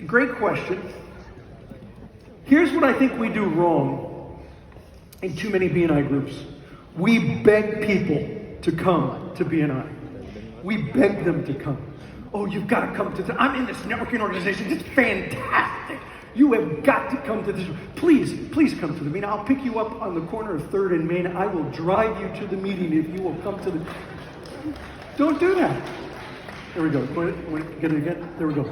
great question. Here's what I think we do wrong in too many BNI groups. We beg people to come to BNI. We beg them to come. Oh, you've got to come to this. I'm in this networking organization. It's fantastic. You have got to come to this. Please come to the meeting. I'll pick you up on the corner of 3rd and Main. I will drive you to the meeting if you will come to the... Don't do that. There we go. Get it again? There we go.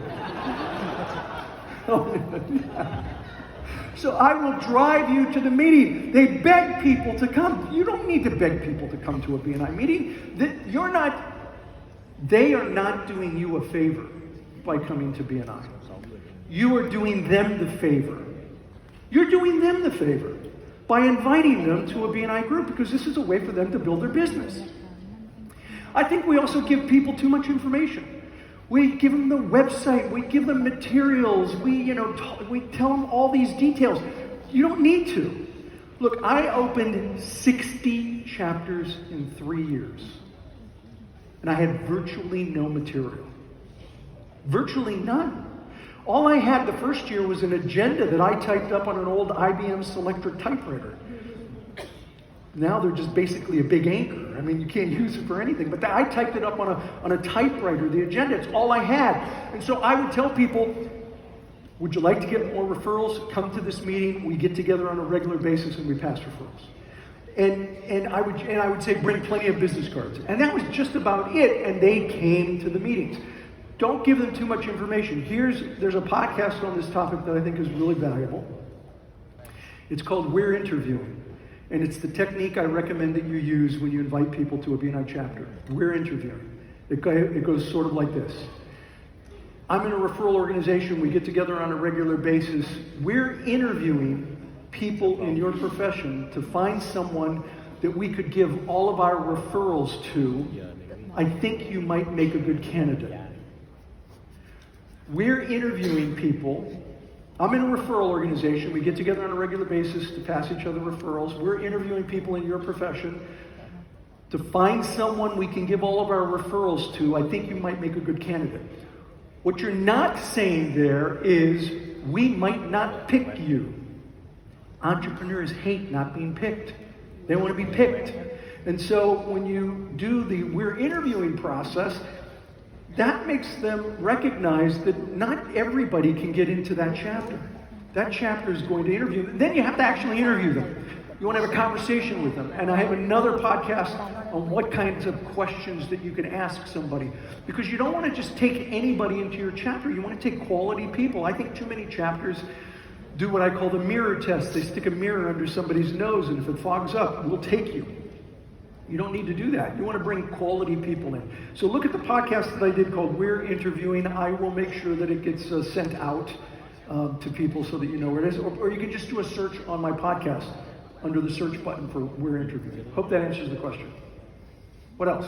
So I will drive you to the meeting. They beg people to come. You don't need to beg people to come to a BNI meeting. They are not doing you a favor by coming to BNI. You are doing them the favor. You're doing them the favor by inviting them to a BNI group, because this is a way for them to build their business. I think we also give people too much information. We give them the website, we give them materials, we tell them all these details. You don't need to. Look, I opened 60 chapters in 3 years, and I had virtually no material. Virtually none. All I had the first year was an agenda that I typed up on an old IBM Selectra typewriter. Now they're just basically a big anchor. I mean, you can't use it for anything. But I typed it up on a typewriter, the agenda. It's all I had. And so I would tell people, would you like to get more referrals? Come to this meeting. We get together on a regular basis and we pass referrals. And I would say, bring plenty of business cards. And that was just about it. And they came to the meetings. Don't give them too much information. There's a podcast on this topic that I think is really valuable. It's called We're Interviewing. And it's the technique I recommend that you use when you invite people to a BNI chapter. We're interviewing. It goes sort of like this. I'm in a referral organization. We get together on a regular basis. We're interviewing people in your profession to find someone that we could give all of our referrals to. I think you might make a good candidate. We're interviewing people. I'm in a referral organization. We get together on a regular basis to pass each other referrals. We're interviewing people in your profession to find someone we can give all of our referrals to. I think you might make a good candidate. What you're not saying there is, we might not pick you. Entrepreneurs hate not being picked. They want to be picked. And so when you do the we're interviewing process, that makes them recognize that not everybody can get into that chapter. That chapter is going to interview them. Then you have to actually interview them. You want to have a conversation with them. And I have another podcast on what kinds of questions that you can ask somebody. Because you don't want to just take anybody into your chapter. You want to take quality people. I think too many chapters do what I call the mirror test. They stick a mirror under somebody's nose, and if it fogs up, we'll take you. You don't need to do that. You want to bring quality people in. So look at the podcast that I did called We're Interviewing. I will make sure that it gets sent out to people so that you know where it is. Or you can just do a search on my podcast under the search button for We're Interviewing. Hope that answers the question. What else?